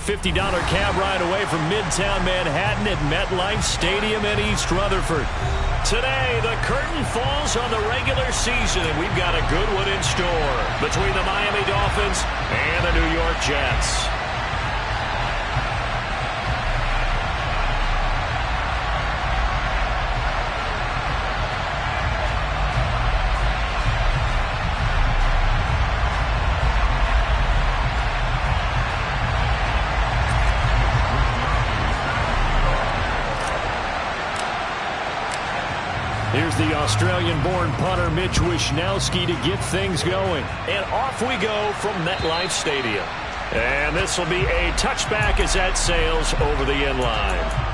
$50 cab ride away from Midtown Manhattan at MetLife Stadium in East Rutherford. Today, the curtain falls on the regular season, and we've got a good one in store between the Miami Dolphins and the New York Jets. Here's the Australian-born punter Mitch Wishnowsky to get things going. And off we go from MetLife Stadium. And this will be a touchback as that sails over the end line.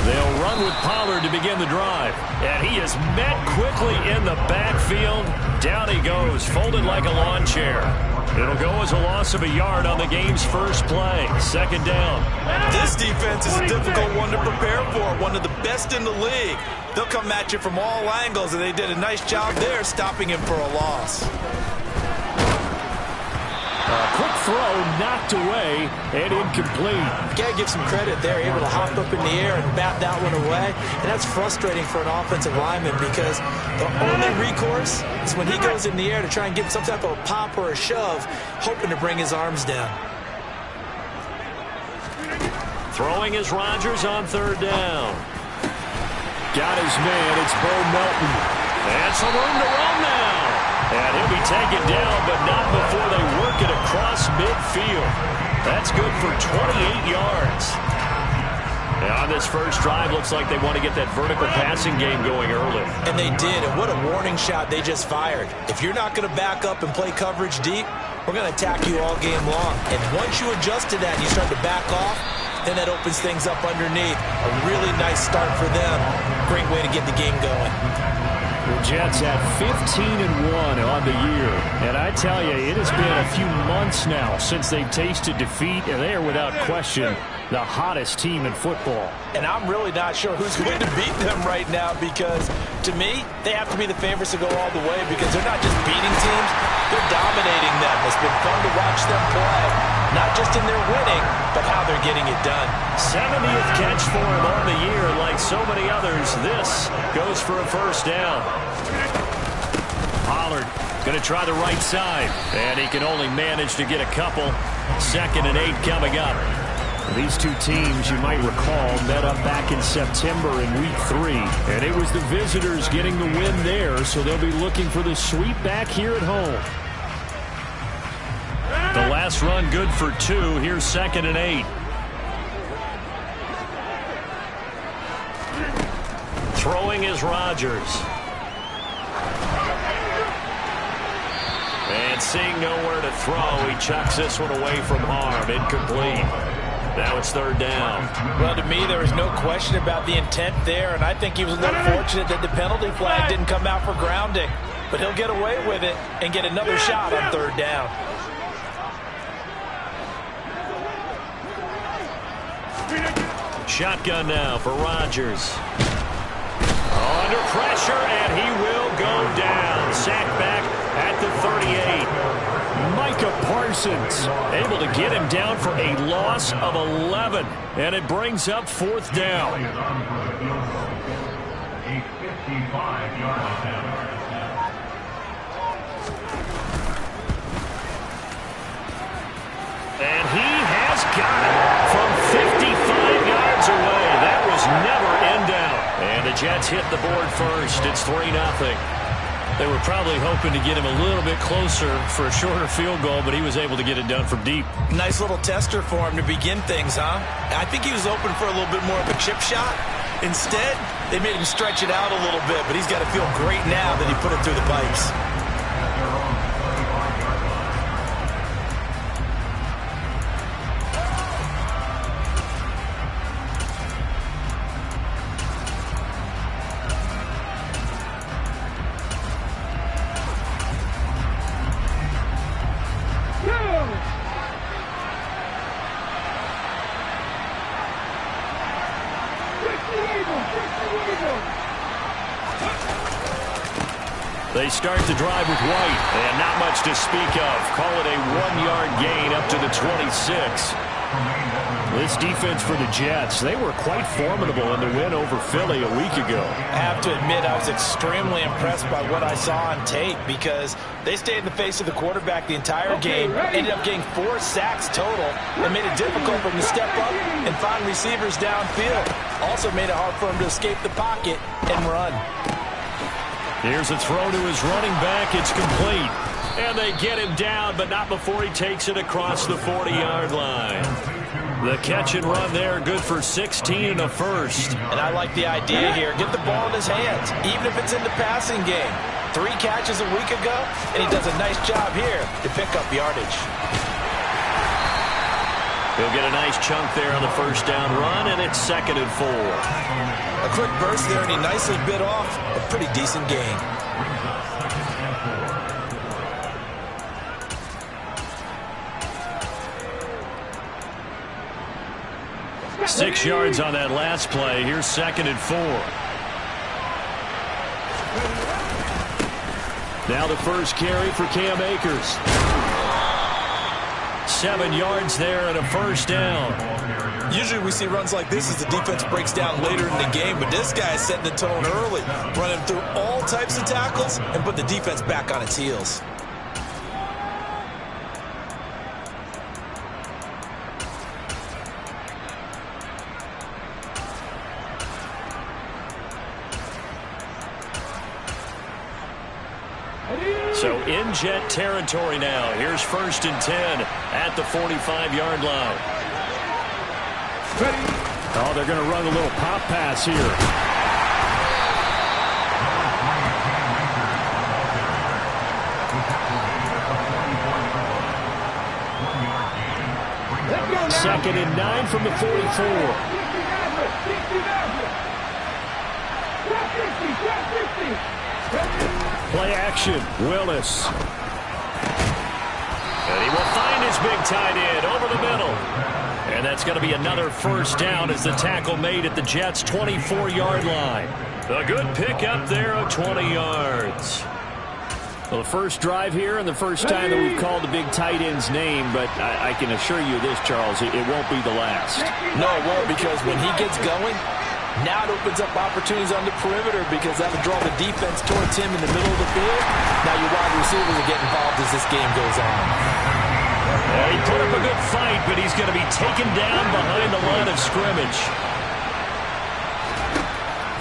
They'll run with Pollard to begin the drive. And he is met quickly in the backfield. Down he goes, folded like a lawn chair. It'll go as a loss of a yard on the game's first play. Second down. This defense is a difficult one to prepare for. One of the best in the league. They'll come at you from all angles, and they did a nice job there stopping him for a loss. Quick throw knocked away and incomplete. You got to give some credit there, able to hop up in the air and bat that one away. And that's frustrating for an offensive lineman because the only recourse is when he goes in the air to try and get some type of a pop or a shove, hoping to bring his arms down. Throwing is Rodgers on third down. Got his man. It's Bo Melton. And some room to run now. And he'll be taken down, but not before they work it across midfield. That's good for 28 yards. And on this first drive, looks like they want to get that vertical passing game going early. And they did, and what a warning shot they just fired. If you're not going to back up and play coverage deep, we're going to attack you all game long. And once you adjust to that and you start to back off, then that opens things up underneath. A really nice start for them. Great way to get the game going. The Jets have 15-1 on the year. And I tell you, it has been a few months now since they've tasted defeat, and they are without question the hottest team in football. And I'm really not sure who's going to beat them right now because, to me, they have to be the favorites to go all the way because they're not just beating teams, they're dominating them. It's been fun to watch them play, not just in their winning, but how they're getting it done. 70th catch for him on the year. Like so many others, this goes for a first down. Pollard going to try the right side, and he can only manage to get a couple. 2nd and 8 coming up. These two teams, you might recall, met up back in September in Week 3. And it was the visitors getting the win there, so they'll be looking for the sweep back here at home. The last run good for 2. Here's 2nd and 8. Throwing is Rodgers. And seeing nowhere to throw, he chucks this one away from harm. Incomplete. Now it's 3rd down. Well, to me, there was no question about the intent there, and I think he was a little fortunate that the penalty flag didn't come out for grounding. But he'll get away with it and get another shot on 3rd down. Shotgun now for Rodgers. Under pressure, and he will go down. Sacked back at the 38. Micah Parsons able to get him down for a loss of 11. And it brings up 4th down. And he has got it from 55 yards away. That was never in doubt. And the Jets hit the board first. It's 3-0. They were probably hoping to get him a little bit closer for a shorter field goal, but he was able to get it done from deep. Nice little tester for him to begin things, huh? I think he was open for a little bit more of a chip shot. Instead, they made him stretch it out a little bit, but he's got to feel great now that he put it through the pipes. They start to drive with White, and not much to speak of. Call it a 1-yard gain up to the 26. This defense for the Jets, they were quite formidable in the win over Philly a week ago. I have to admit, I was extremely impressed by what I saw on tape because they stayed in the face of the quarterback the entire game, ended up getting 4 sacks total, and made it difficult for him to step up and find receivers downfield. Also made it hard for him to escape the pocket and run. Here's a throw to his running back. It's complete. And they get him down, but not before he takes it across the 40-yard line. The catch and run there, good for 16 and a first. And I like the idea here. Get the ball in his hands, even if it's in the passing game. 3 catches a week ago, and he does a nice job here to pick up yardage. He'll get a nice chunk there on the first down run, and it's 2nd and 4. A quick burst there, and he nicely bit off a pretty decent gain. Six yards on that last play. Here's 2nd and 4. Now the first carry for Cam Akers. 7 yards there and a first down. Usually we see runs like this as the defense breaks down later in the game, but this guy is setting the tone early, running through all types of tackles and put the defense back on its heels. So in Jet territory now. Here's 1st and 10 at the 45-yard line. Oh, they're going to run a little pop pass here. Second and 9 from the 44. Play action, Willis. And he will find his big tight end over the middle. And that's going to be another first down as the tackle made at the Jets' 24-yard line. A good pickup there of 20 yards. Well, the first drive here and the first time that we've called the big tight end's name, but I can assure you this, Charles, it won't be the last. No, it won't, because when he gets going, now it opens up opportunities on the perimeter because that'll draw the defense towards him in the middle of the field. Now your wide receivers will get involved as this game goes on. Well, he put up a good fight, but he's going to be taken down behind the line of scrimmage.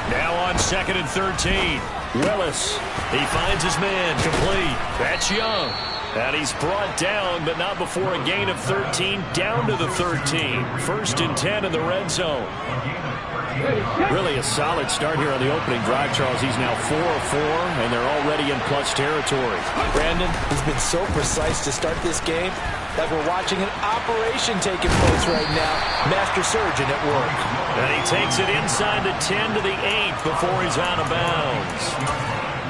Now on 2nd and 13. Willis, he finds his man, complete. That's Young. And he's brought down, but not before a gain of 13, down to the 13. 1st and 10 in the red zone. Really a solid start here on the opening drive, Charles. He's now 4 of 4, and they're already in plus territory. Brandon, he's been so precise to start this game that we're watching an operation taking place right now. Master surgeon at work. And he takes it inside the 10 to the 8 before he's out of bounds.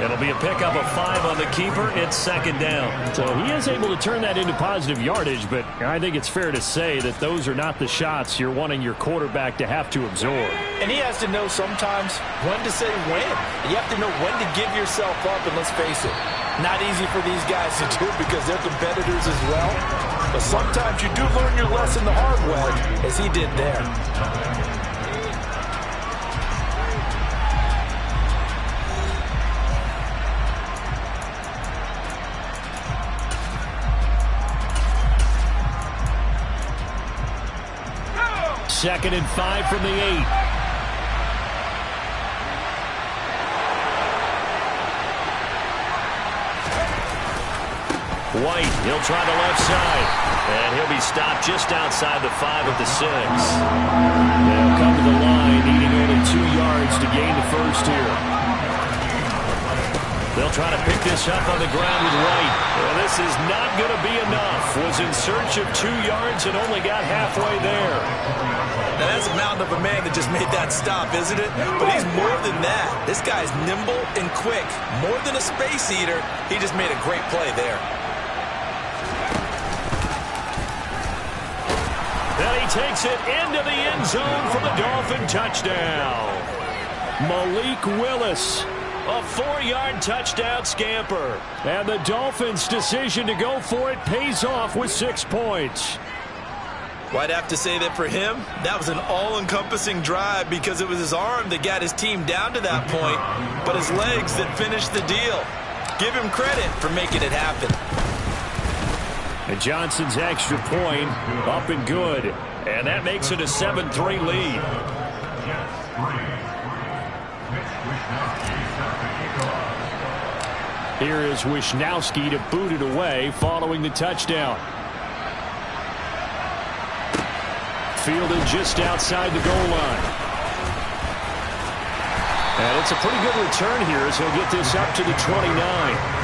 It'll be a pickup of 5 on the keeper. It's 2nd down. So he is able to turn that into positive yardage, but I think it's fair to say that those are not the shots you're wanting your quarterback to have to absorb. And he has to know sometimes when to say when. You have to know when to give yourself up, and let's face it, not easy for these guys to do because they're competitors as well. But sometimes you do learn your lesson the hard way, as he did there. Second and 5 from the 8. White, he'll try the left side. And he'll be stopped just outside the 5 at the 6. They'll come to the line, needing only 2 yards to gain the first here. They'll try to pick this up on the ground with White. Well, this is not going to be enough. Was in search of 2 yards and only got halfway there. Now that's a mountain of a man that just made that stop, isn't it? But he's more than that. This guy's nimble and quick. More than a space eater, he just made a great play there. Then he takes it into the end zone for the Dolphin touchdown. Malik Willis. A 4-yard touchdown scamper. And the Dolphins' decision to go for it pays off with 6 points. Well, I'd have to say that for him, that was an all-encompassing drive because it was his arm that got his team down to that point, but his legs that finished the deal. Give him credit for making it happen. And Johnson's extra point up and good. And that makes it a 7-3 lead. Here is Wisnowski to boot it away following the touchdown. Fielded just outside the goal line. And it's a pretty good return here as he'll get this up to the 29.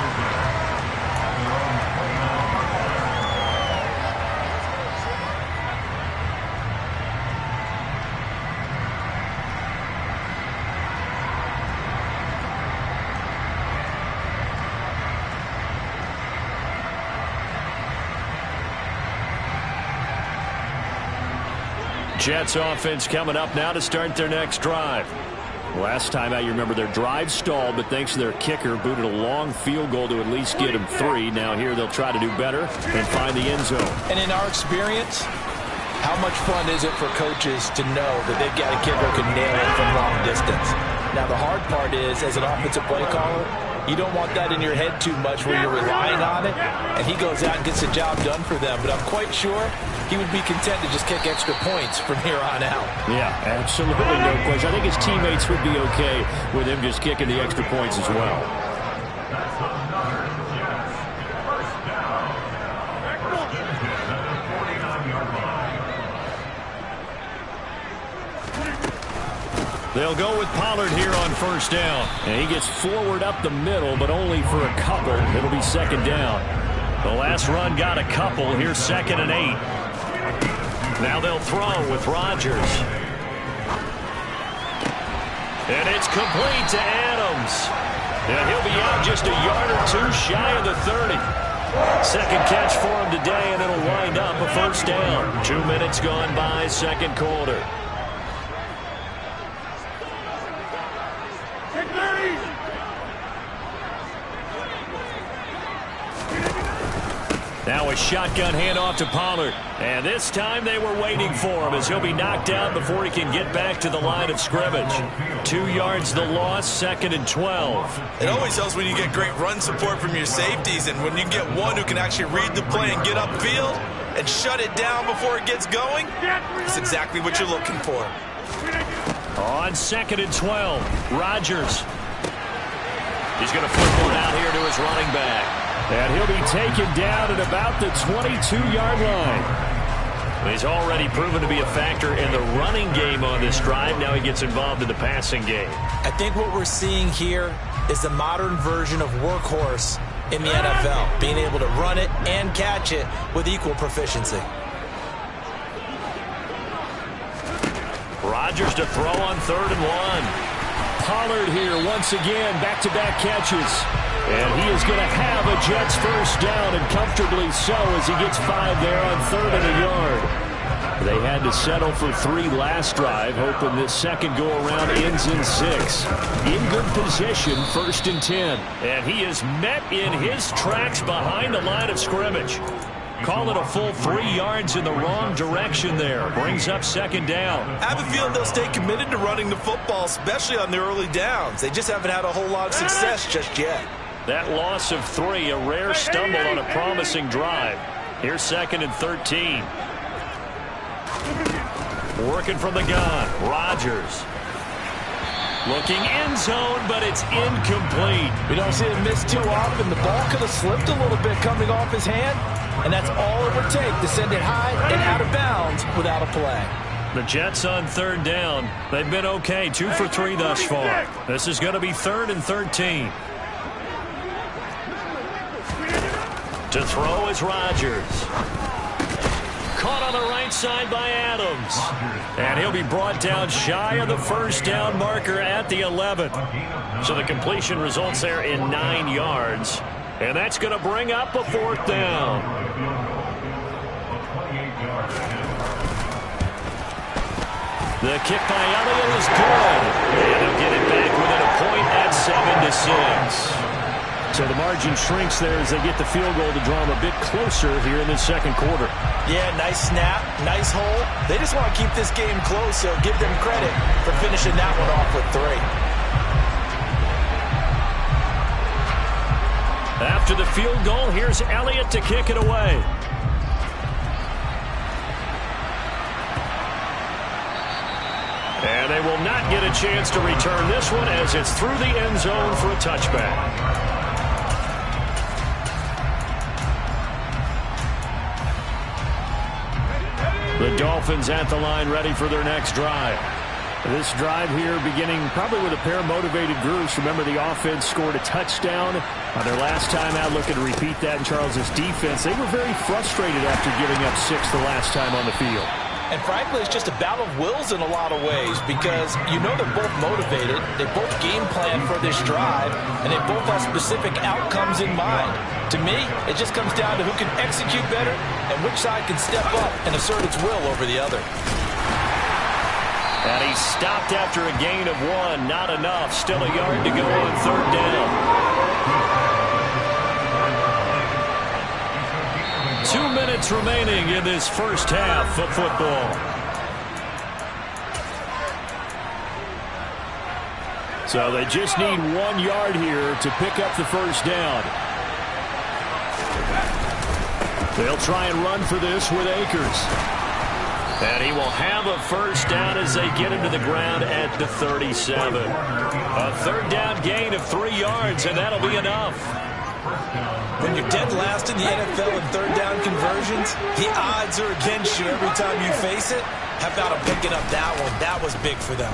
Jets offense coming up now to start their next drive. Last time out, you remember their drive stalled, but thanks to their kicker, booted a long field goal to at least get them 3. Now here they'll try to do better and find the end zone. And in our experience, how much fun is it for coaches to know that they've got a kicker who can nail it from long distance? Now the hard part is, as an offensive play caller, you don't want that in your head too much where you're relying on it, and he goes out and gets the job done for them. But I'm quite sure he would be content to just kick extra points from here on out. Yeah, absolutely no question. I think his teammates would be okay with him just kicking the extra points as well. They'll go with Pollard here on first down. And he gets forward up the middle, but only for a couple. It'll be second down. The last run got a couple. Here's 2nd and 8. Now they'll throw with Rodgers. And it's complete to Adams. And he'll be out just a yard or 2 shy of the 30. Second catch for him today, and it'll wind up a first down. 2 minutes gone by, second quarter. Now a shotgun handoff to Pollard. And this time they were waiting for him as he'll be knocked down before he can get back to the line of scrimmage. 2 yards the loss, 2nd and 12. It always helps when you get great run support from your safeties, and when you get one who can actually read the play and get upfield and shut it down before it gets going, it's exactly what you're looking for. On 2nd and 12, Rodgers. He's going to flip one out here to his running back. And he'll be taken down at about the 22-yard line. He's already proven to be a factor in the running game on this drive. Now he gets involved in the passing game. I think what we're seeing here is the modern version of workhorse in the NFL, being able to run it and catch it with equal proficiency. Rodgers to throw on 3rd and 1. Pollard here once again, back-to-back catches. And he is going to have a Jets first down, and comfortably so as he gets 5 there on 3rd and a yard. They had to settle for 3 last drive, hoping this second go-around ends in 6. In good position, 1st and 10. And he is met in his tracks behind the line of scrimmage. Call it a full 3 yards in the wrong direction there. Brings up 2nd down. I have a feeling they'll stay committed to running the football, especially on the early downs. They just haven't had a whole lot of success just yet. That loss of 3, a rare stumble on a promising drive. Here's 2nd and 13. Working from the gun, Rodgers. Looking end zone, but it's incomplete. We don't see him miss too often. The ball could have slipped a little bit coming off his hand, and that's all it would take to send it high and out of bounds without a play. The Jets on 3rd down. They've been okay, 2 for 3 thus far. This is going to be 3rd and 13. To throw is Rodgers. Caught on the right side by Adams. And he'll be brought down shy of the first down marker at the 11. So the completion results there in 9 yards. And that's going to bring up a 4th down. The kick by Elliott is good. And they'll get it back within a point at 7-6. So the margin shrinks there as they get the field goal to draw them a bit closer here in the second quarter. Yeah, nice snap, nice hole. They just want to keep this game close, so give them credit for finishing that one off with 3. After the field goal, here's Elliott to kick it away. And they will not get a chance to return this one as it's through the end zone for a touchback. The Dolphins at the line ready for their next drive. This drive here beginning probably with a pair of motivated groups. Remember, the offense scored a touchdown on their last time out. Looking to repeat that in Charles' defense. They were very frustrated after giving up 6 the last time on the field. And frankly, it's just a battle of wills in a lot of ways because you know they're both motivated, they both game plan for this drive, and they both have specific outcomes in mind. To me, it just comes down to who can execute better and which side can step up and assert its will over the other. And he stopped after a gain of 1. Not enough. Still a yard to go on third down. 2 minutes remaining in this first half of football. So they just need 1 yard here to pick up the first down. They'll try and run for this with Akers. And he will have a first down as they get him to the ground at the 37. A third down gain of 3 yards, and that'll be enough. When you're dead last in the NFL in third down conversions, the odds are against you every time you face it. How about him picking up that one? That was big for them.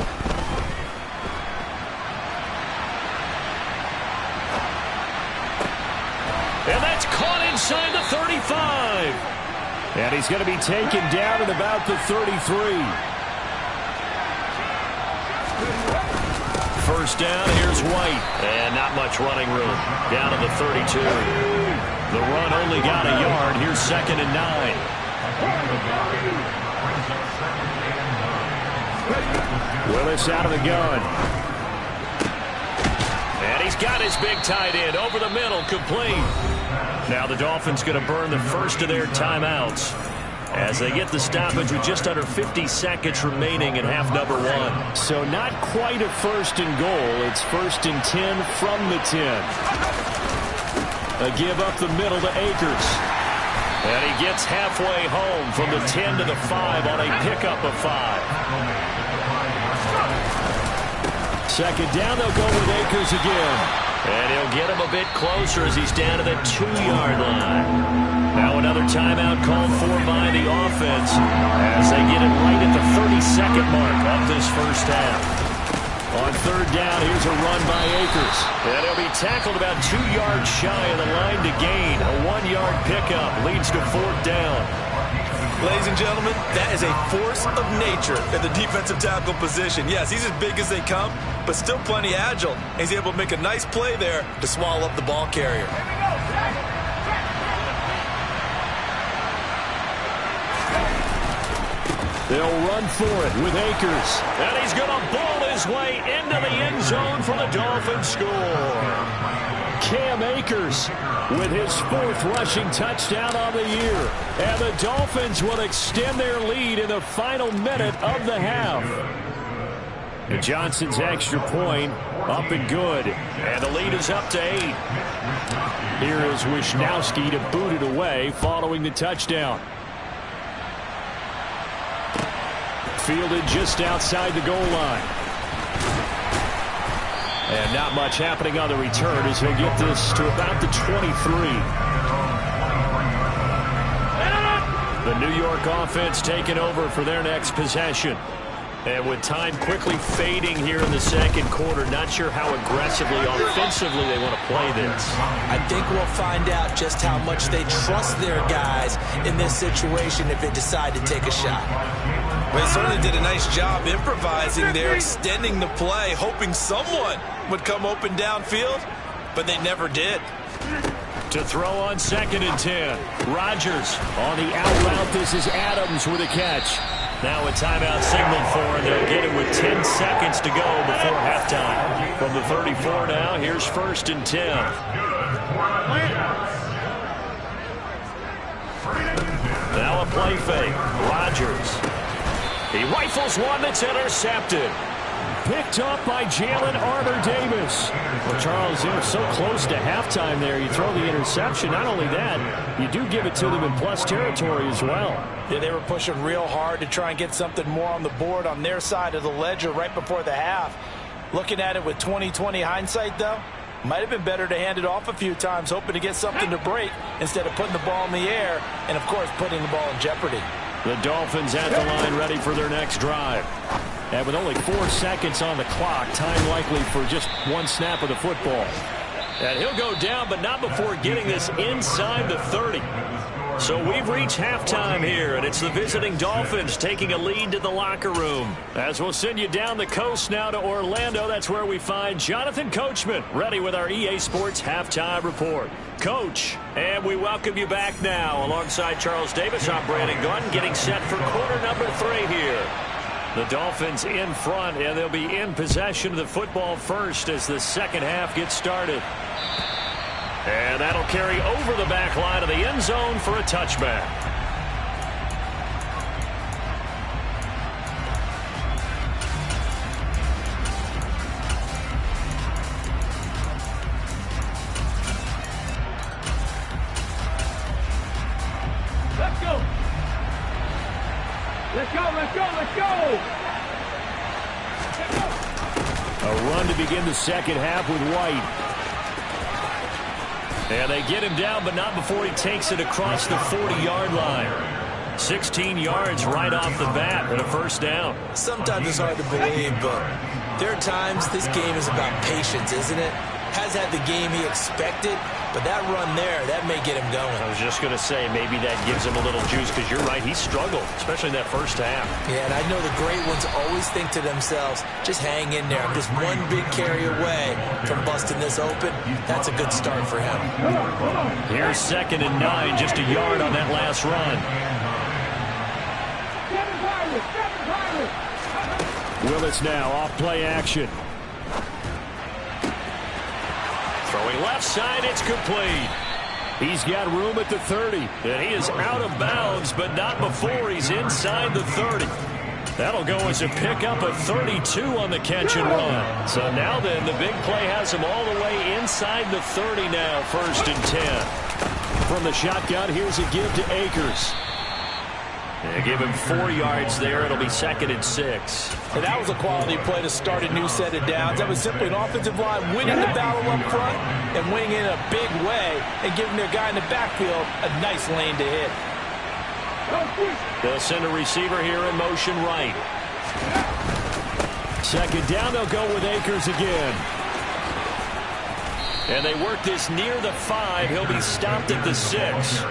And that's caught inside the 35. And he's going to be taken down at about the 33. First down, here's White. And not much running room. Down to the 32. The run only got a yard. Here's 2nd and 9. Willis out of the gun. And he's got his big tight end over the middle, complete. Now the Dolphins going to burn the first of their timeouts as they get the stoppage with just under 50 seconds remaining in half number 1. So not quite a first and goal. It's 1st and 10 from the 10. A give up the middle to Akers. And he gets halfway home from the 10 to the 5 on a pickup of 5. Second down, they'll go with Akers again. And he'll get him a bit closer as he's down to the 2-yard line. Now another timeout called for by the offense as they get it right at the 30-second mark of this first half. On third down, here's a run by Akers. And he'll be tackled about 2 yards shy of the line to gain. A 1-yard pickup leads to 4th down. Ladies and gentlemen, that is a force of nature in the defensive tackle position. Yes, he's as big as they come, but still plenty agile. He's able to make a nice play there to swallow up the ball carrier. They'll run for it with Akers. And he's going to ball his way into the end zone for the Dolphins score. Cam Akers with his 4th rushing touchdown on the year. And the Dolphins will extend their lead in the final minute of the half. And Johnson's extra point up and good. And the lead is up to 8. Here is Wisnowski to boot it away following the touchdown. Fielded just outside the goal line. And not much happening on the return as he'll get this to about the 23. The New York offense taking over for their next possession. And with time quickly fading here in the second quarter, not sure how aggressively, offensively they want to play this. I think we'll find out just how much they trust their guys in this situation if they decide to take a shot. Well, they certainly did a nice job improvising there, extending the play, hoping someone would come open downfield, but they never did. To throw on 2nd and 10. Rodgers on the out route. This is Adams with a catch. Now a timeout signaled for, and they'll get it with 10 seconds to go before halftime. From the 34 now, here's 1st and 10. Now a play fake. Rodgers. He rifles one that's intercepted. Picked up by Jalen Armour-Davis. Well, Charles, they were so close to halftime there. You throw the interception. Not only that, you do give it to them in plus territory as well. Yeah, they were pushing real hard to try and get something more on the board on their side of the ledger right before the half. Looking at it with 20/20 hindsight, though, might have been better to hand it off a few times, hoping to get something to break instead of putting the ball in the air and, of course, putting the ball in jeopardy. The Dolphins at the line ready for their next drive. And with only 4 seconds on the clock, time likely for just one snap of the football. And he'll go down, but not before getting this inside the 30. So we've reached halftime here, and it's the visiting Dolphins taking a lead to the locker room. As we'll send you down the coast now to Orlando, that's where we find Jonathan Coachman, ready with our EA Sports Halftime Report. Coach, and we welcome you back now. Alongside Charles Davis, I'm Brandon Gunn, getting set for quarter number 3 here. The Dolphins in front, and they'll be in possession of the football first as the second half gets started. And that'll carry over the back line of the end zone for a touchback. Let's go. Let's go, let's go, let's go. A run to begin the second half with White. And they get him down, but not before he takes it across the 40-yard line. 16 yards right off the bat and a first down. Sometimes it's hard to believe, but there are times this game is about patience, isn't it? Has had the game he expected, but that run there, that may get him going. I was just going to say, maybe that gives him a little juice, because you're right, he struggled, especially in that first half. Yeah, and I know the great ones always think to themselves, just hang in there. I'm just one big carry away from busting this open. That's a good start for him. Here's 2nd and 9, just a yard on that last run. Willis now off play action. Throwing left side, it's complete. He's got room at the 30, and he is out of bounds, but not before he's inside the 30. That'll go as a pickup of 32 on the catch and run. So now then, the big play has him all the way inside the 30 now, 1st and 10. From the shotgun, here's a give to Akers. They give him 4 yards there. It'll be 2nd and 6. And that was a quality play to start a new set of downs. That was simply an offensive line winning the battle up front and winning in a big way and giving their guy in the backfield a nice lane to hit. They'll send a receiver here in motion right. 2nd down, they'll go with Akers again. And they work this near the 5. He'll be stopped at the 6.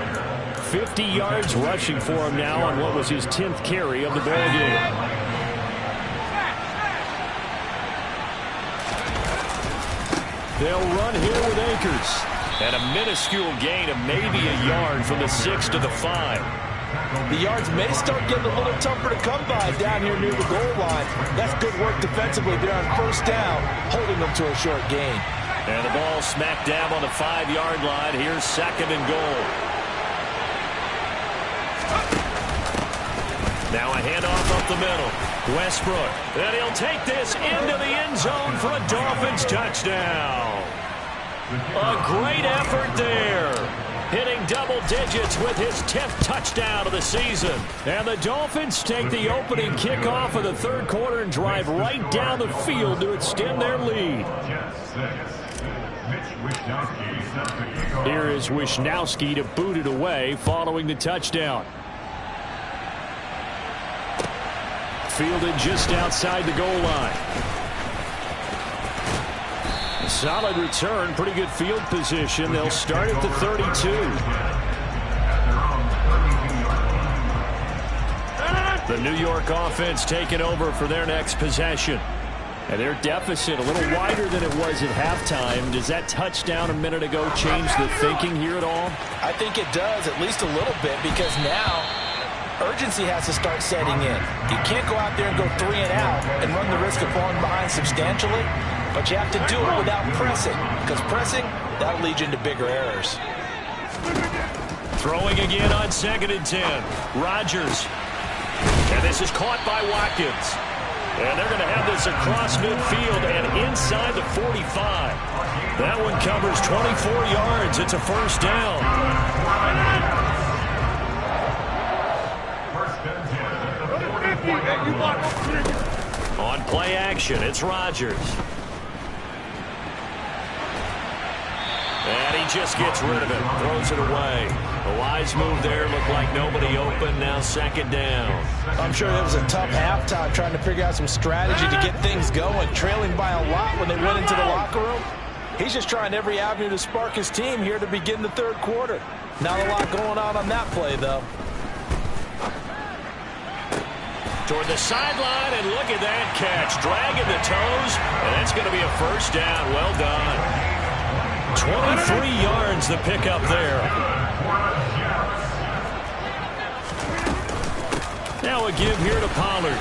50 yards rushing for him now on what was his 10th carry of the ball game. They'll run here with Akers. And a minuscule gain of maybe a yard from the 6 to the 5. The yards may start getting a little tougher to come by down here near the goal line. That's good work defensively there on 1st down, holding them to a short gain. And the ball smack dab on the 5-yard line. Here's 2nd and goal. Now a handoff up the middle. Westbrook. And he'll take this into the end zone for a Dolphins touchdown. A great effort there. Hitting double digits with his 10th touchdown of the season. And the Dolphins take the opening kickoff of the 3rd quarter and drive right down the field to extend their lead. Here is Wishnowsky to boot it away following the touchdown. Fielded just outside the goal line. A solid return, pretty good field position. They'll start at the 32. The New York offense taking over for their next possession. And their deficit a little wider than it was at halftime. Does that touchdown a minute ago change the thinking here at all? I think it does, at least a little bit, because now urgency has to start setting in. You can't go out there and go 3 and out and run the risk of falling behind substantially, but you have to do it without pressing, because pressing, that'll lead you into bigger errors. Throwing again on 2nd and 10. Rodgers. And this is caught by Watkins. And they're going to have this across midfield and inside the 45. That one covers 24 yards. It's a first down. On play action, it's Rodgers. And he just gets rid of it, throws it away. A wise move there, looked like nobody open, now 2nd down. I'm sure it was a tough halftime trying to figure out some strategy to get things going, trailing by a lot when they went into the locker room. He's just trying every avenue to spark his team here to begin the 3rd quarter. Not a lot going on that play, though. Toward the sideline, and look at that catch. Dragging the toes, and that's going to be a first down. Well done. 23 yards the pickup there. Now a give here to Pollard.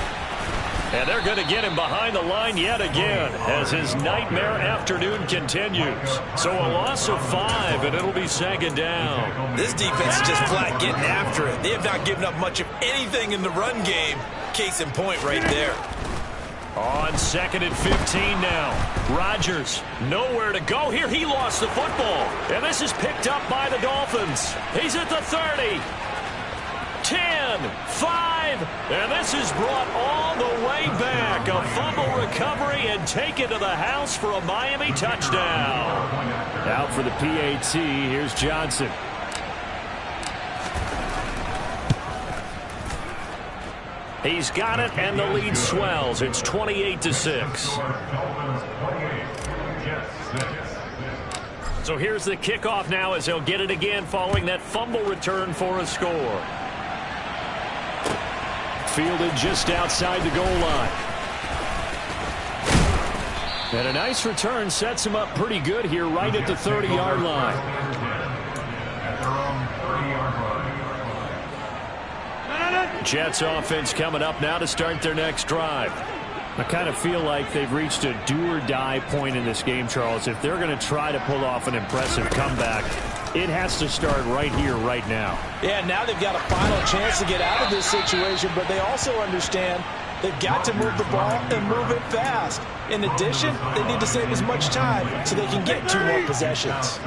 And they're going to get him behind the line yet again as his nightmare afternoon continues. So a loss of 5, and it'll be 2nd down. This defense is just flat getting after it. They have not given up much of anything in the run game. Case in point right there. On 2nd and 15 now. Rodgers, nowhere to go here. He lost the football. And this is picked up by the Dolphins. He's at the 30. 10, 5, and this is brought all the way back. A fumble recovery and taken to the house for a Miami touchdown. Out for the PAT, here's Johnson. He's got it, and the lead swells. It's 28-6. So here's the kickoff now as they'll get it again following that fumble return for a score. Fielded just outside the goal line. And a nice return sets him up pretty good here right at the 30-yard line. Jets offense coming up now to start their next drive. I kind of feel like they've reached a do-or-die point in this game, Charles. If they're going to try to pull off an impressive comeback, it has to start right here, right now. Yeah, now they've got a final chance to get out of this situation, but they also understand they've got to move the ball and move it fast. In addition, they need to save as much time so they can get 2 more possessions.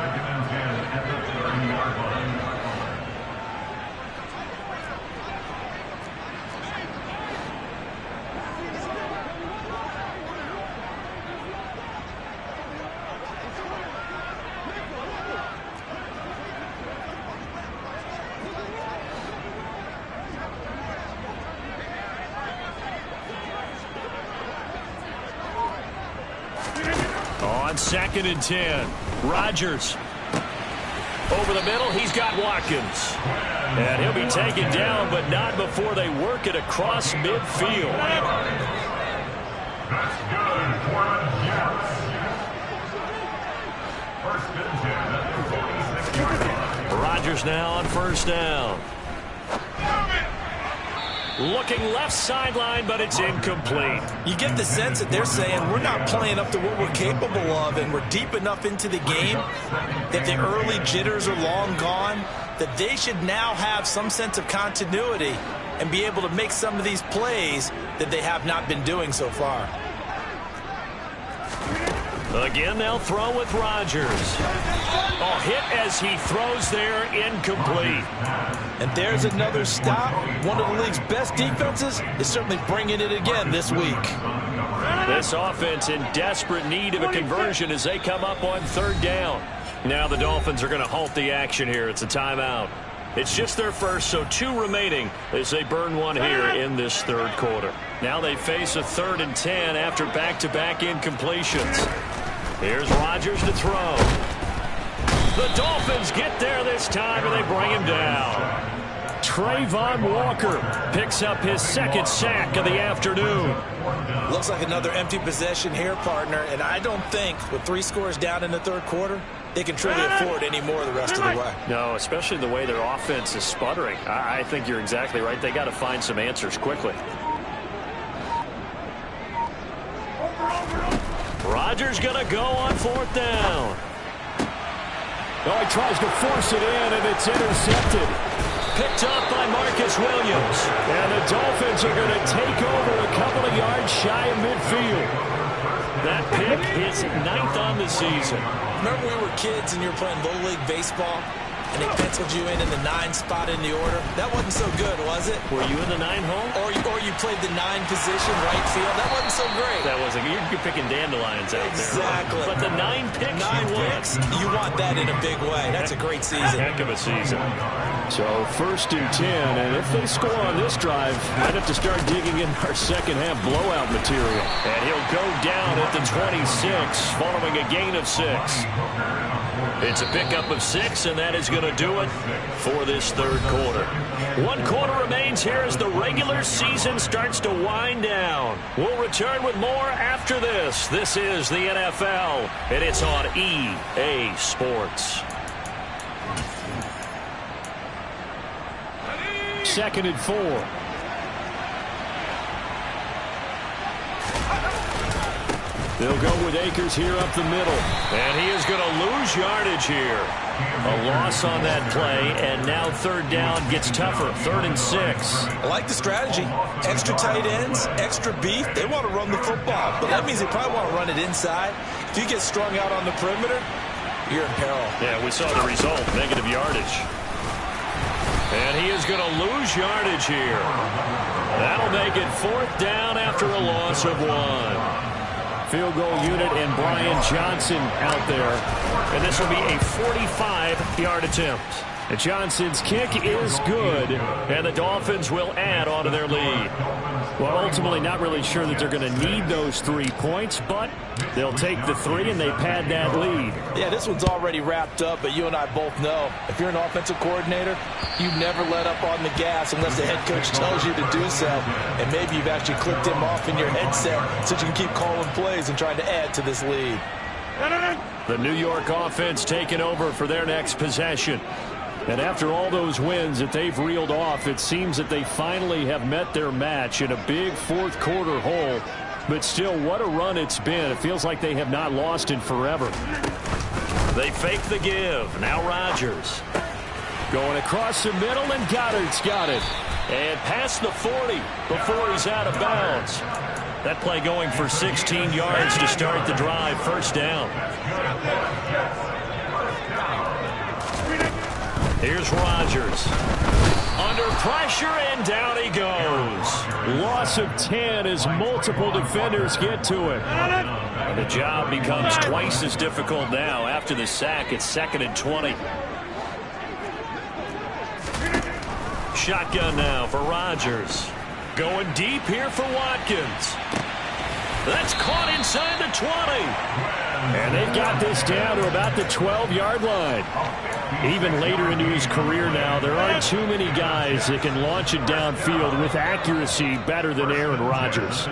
On 2nd and 10, Rodgers. Over the middle, he's got Watkins. And he'll be taken down, but not before they work it across midfield. Rodgers now on 1st down. Looking left sideline, but it's incomplete. You get the sense that they're saying we're not playing up to what we're capable of, and we're deep enough into the game that the early jitters are long gone, that they should now have some sense of continuity and be able to make some of these plays that they have not been doing so far. Again, they'll throw with Rodgers. Oh, hit as he throws there, incomplete. And there's another stop. One of the league's best defenses is certainly bringing it again this week. This offense in desperate need of a conversion as they come up on 3rd down. Now the Dolphins are going to halt the action here. It's a timeout. It's just their first, so 2 remaining as they burn one here in this 3rd quarter. Now they face a 3rd and 10 after back-to-back incompletions. Here's Rodgers to throw. The Dolphins get there this time, and they bring him down. Travon Walker picks up his second sack of the afternoon. Looks like another empty possession here, partner, and I don't think with 3 scores down in the third quarter, they can truly afford any more the rest of the way. No, especially the way their offense is sputtering. I think you're exactly right. They got to find some answers quickly. Rodgers going to go on 4th down. Oh, he tries to force it in, and it's intercepted. Picked up by Marcus Williams. And the Dolphins are going to take over a couple of yards shy of midfield. That pick is 9th on the season. Remember we were kids and you were playing Little League Baseball, and they penciled you in the 9 spot in the order? That wasn't so good, was it? Were you in the 9 hole? Or you played the 9 position, right field? That wasn't so great. That wasn't. You're picking dandelions out exactly. there. But the 9 picks 9 picks, you want that in a big way. That's a great season. Heck of a season. So 1st and 10, and if they score on this drive, might have to start digging in our second half blowout material. And he'll go down at the 26 following a gain of 6. It's a pickup of 6, and that is going to do it for this third quarter. 1 quarter remains here as the regular season starts to wind down. We'll return with more after this. This is the NFL, and it's on EA Sports. 2nd and 4. They'll go with Akers here up the middle. And he is going to lose yardage here. A loss on that play, and now 3rd down gets tougher. 3rd and 6. I like the strategy. Extra tight ends, extra beef. They want to run the football, but that means they probably want to run it inside. If you get strung out on the perimeter, you're in peril. Yeah, we saw the result, negative yardage. And he is going to lose yardage here. That'll make it 4th down after a loss of 1. Field goal unit and Brian Johnson out there. And this will be a 45-yard attempt. And Johnson's kick is good. And the Dolphins will add on to their lead. Well, ultimately not really sure that they're going to need those 3 points, but they'll take the 3 and they pad that lead. Yeah, this one's already wrapped up, but you and I both know if you're an offensive coordinator, you never let up on the gas unless the head coach tells you to do so. And maybe you've actually clicked him off in your headset so you can keep calling plays and trying to add to this lead. The New York offense taking over for their next possession. And after all those wins that they've reeled off, it seems that they finally have met their match in a big 4th quarter hole. But still, what a run it's been. It feels like they have not lost in forever. They fake the give. Now Rodgers. Going across the middle, and Goddard's got it. And past the 40 before he's out of bounds. That play going for 16 yards to start the drive. 1st down. Here's Rodgers. Under pressure, and down he goes. Loss of 10 as multiple defenders get to him. And the job becomes twice as difficult now. After the sack, it's 2nd and 20. Shotgun now for Rodgers. Going deep here for Watkins. That's caught inside the 20. And they've got this down to about the 12-yard line. Even later into his career now, there aren't too many guys that can launch it downfield with accuracy better than Aaron Rodgers.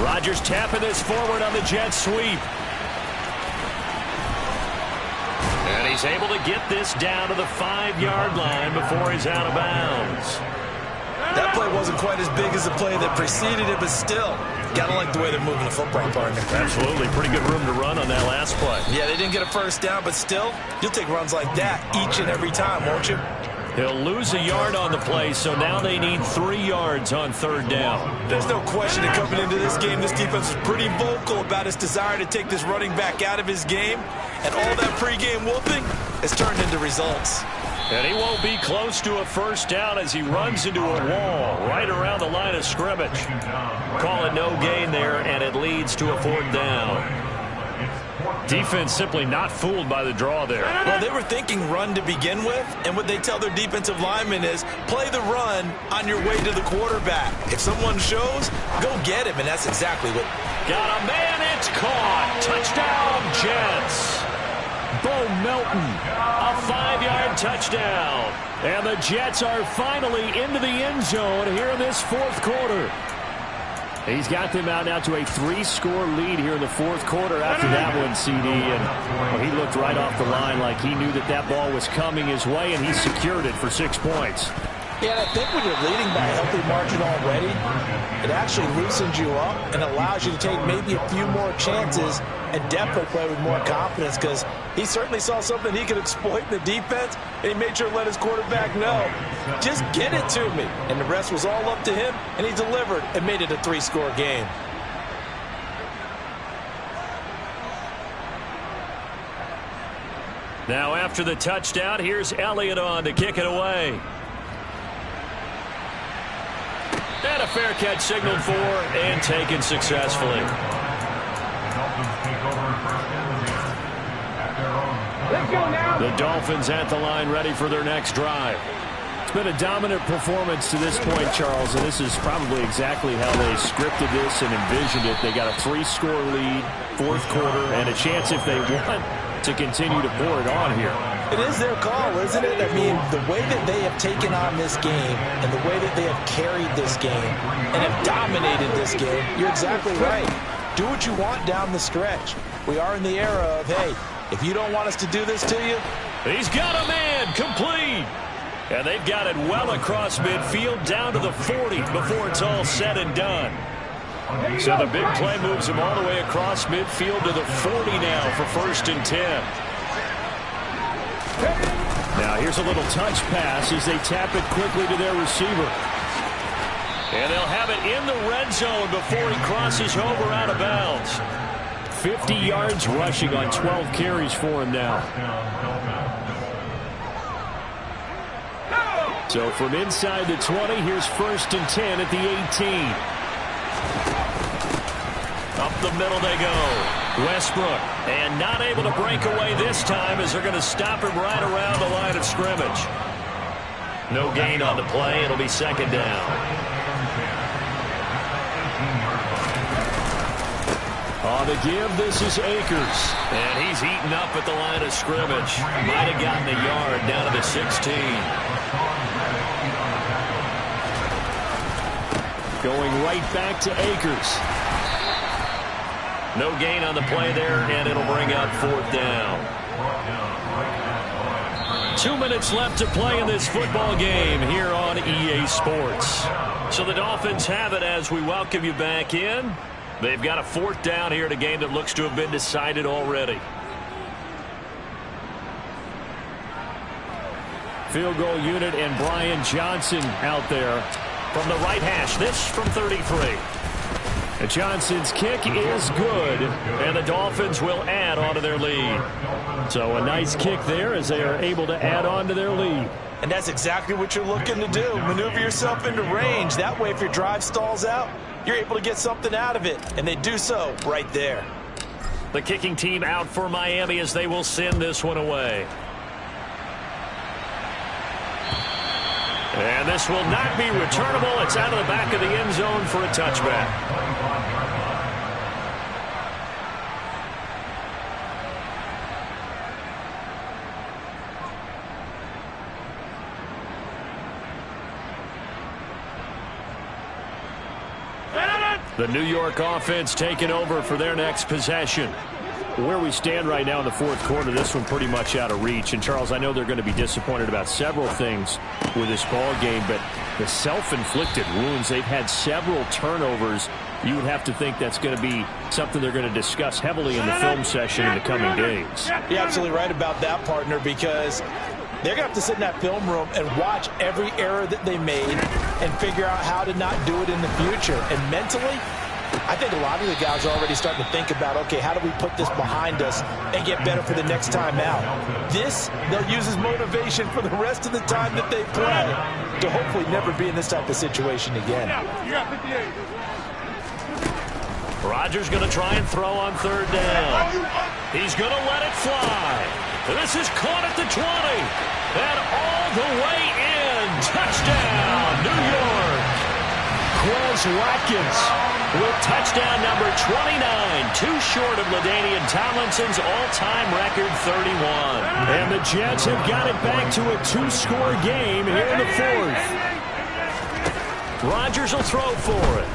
Rodgers tapping this forward on the jet sweep. And he's able to get this down to the 5-yard line before he's out of bounds. That play wasn't quite as big as the play that preceded it, but still, gotta like the way they're moving the football, partner. Absolutely. Pretty good room to run on that last play. Yeah, they didn't get a 1st down, but still, you'll take runs like that each and every time, won't you? He'll lose a yard on the play, so now they need 3 yards on 3rd down. There's no question that coming into this game, this defense is pretty vocal about its desire to take this running back out of his game, and all that pregame whooping has turned into results. And he won't be close to a 1st down as he runs into a wall right around the line of scrimmage. Call it no gain there, and it leads to a 4th down. Defense simply not fooled by the draw there. Well, they were thinking run to begin with, and what they tell their defensive linemen is play the run on your way to the quarterback. If someone shows, go get him, and that's exactly what. Got a man, it's caught. Touchdown, Jets. Bo Melton, a 5-yard touchdown. And the Jets are finally into the end zone here in this fourth quarter. He's got them out now to a 3-score lead here in the fourth quarter after that one, CD. And he looked right off the line like he knew that that ball was coming his way, and he secured it for 6 points. Yeah, and I think when you're leading by a healthy margin already, it actually loosens you up and allows you to take maybe a few more chances and definitely play with more confidence, because he certainly saw something he could exploit in the defense, and he made sure to let his quarterback know, just get it to me. And the rest was all up to him, and he delivered and made it a 3-score game. Now after the touchdown, here's Elliott on to kick it away. And a fair catch signaled for and taken successfully. Let's go now. The Dolphins at the line, ready for their next drive. It's been a dominant performance to this point, Charles, and this is probably exactly how they scripted this and envisioned it. They got a 3-score lead, fourth quarter, and a chance if they want to continue to pour it on here. It is their call, isn't it? I mean, the way that they have taken on this game and the way that they have carried this game and have dominated this game, you're exactly right. Do what you want down the stretch. We are in the era of, hey, if you don't want us to do this to you. He's got a man complete. And they've got it well across midfield down to the 40 before it's all said and done. So the big play moves him all the way across midfield to the 40 now for 1st and 10. Now here's a little touch pass as they tap it quickly to their receiver. And they'll have it in the red zone before he crosses over out of bounds. 50 yards rushing on 12 carries for him now. So from inside the 20, here's 1st and 10 at the 18. Up the middle they go. Westbrook, and not able to break away this time as they're going to stop him right around the line of scrimmage. No gain on the play. It'll be 2nd down. On the give, this is Akers. And he's eaten up at the line of scrimmage. Might have gotten a yard down to the 16. Going right back to Akers. No gain on the play there, and it'll bring up 4th down. 2 minutes left to play in this football game here on EA Sports. So the Dolphins have it as we welcome you back in. They've got a 4th down here in a game that looks to have been decided already. Field goal unit and Brian Johnson out there from the right hash. This from 33. And Johnson's kick is good, and the Dolphins will add on to their lead. So a nice kick there as they are able to add on to their lead. And that's exactly what you're looking to do. Maneuver yourself into range. That way, if your drive stalls out, you're able to get something out of it. And they do so right there. The kicking team out for Miami as they will send this one away. And this will not be returnable. It's out of the back of the end zone for a touchback. The New York offense taking over for their next possession. Where we stand right now in the fourth quarter, this one pretty much out of reach. And, Charles, I know they're going to be disappointed about several things with this ball game, but the self-inflicted wounds, they've had several turnovers. You would have to think that's going to be something they're going to discuss heavily in the film session in the coming days. You're absolutely right about that, partner, because they're going to have to sit in that film room and watch every error that they made and figure out how to not do it in the future. And mentally, I think a lot of the guys are already starting to think about, okay, how do we put this behind us and get better for the next time out? This, they'll use as motivation for the rest of the time that they play to hopefully never be in this type of situation again. Rodgers going to try and throw on 3rd down. He's going to let it fly. This is caught at the 20. And all the way in. Touchdown, New York. Quez Watkins with touchdown number 29, too short of LaDainian Tomlinson's all-time record 31. And the Jets have got it back to a 2-score game here in the fourth. Rodgers will throw for it.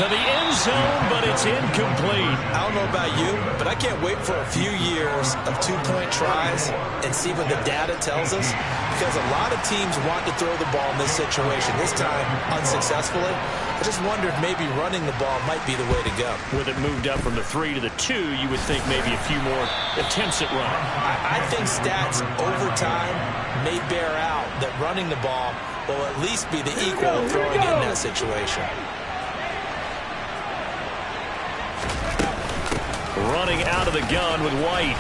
To the end zone, but it's incomplete. I don't know about you, but I can't wait for a few years of two-point tries and see what the data tells us, because a lot of teams want to throw the ball in this situation. This time, unsuccessfully. I just wondered maybe running the ball might be the way to go. With it moved up from the 3 to the 2, you would think maybe a few more attempts at running. I think stats over time may bear out that running the ball will at least be the equal of throwing it in that situation. Running out of the gun with White.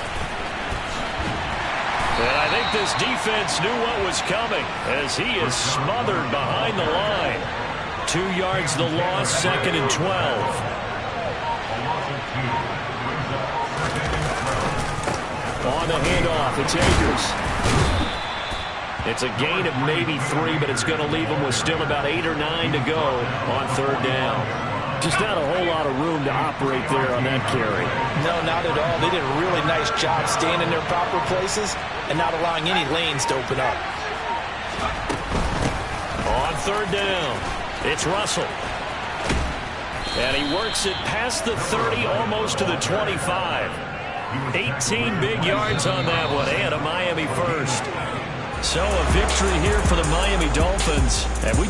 And I think this defense knew what was coming as he is smothered behind the line. 2 yards the loss, 2nd and 12. On the handoff, it's Akers. It's a gain of maybe 3, but it's going to leave them with still about 8 or 9 to go on 3rd down. Just not a whole lot of room to operate there on that carry. No, not at all. They did a really nice job staying in their proper places and not allowing any lanes to open up. On 3rd down, it's Russell. And he works it past the 30, almost to the 25. 18 big yards on that one, and a Miami first. So a victory here for the Miami Dolphins. And we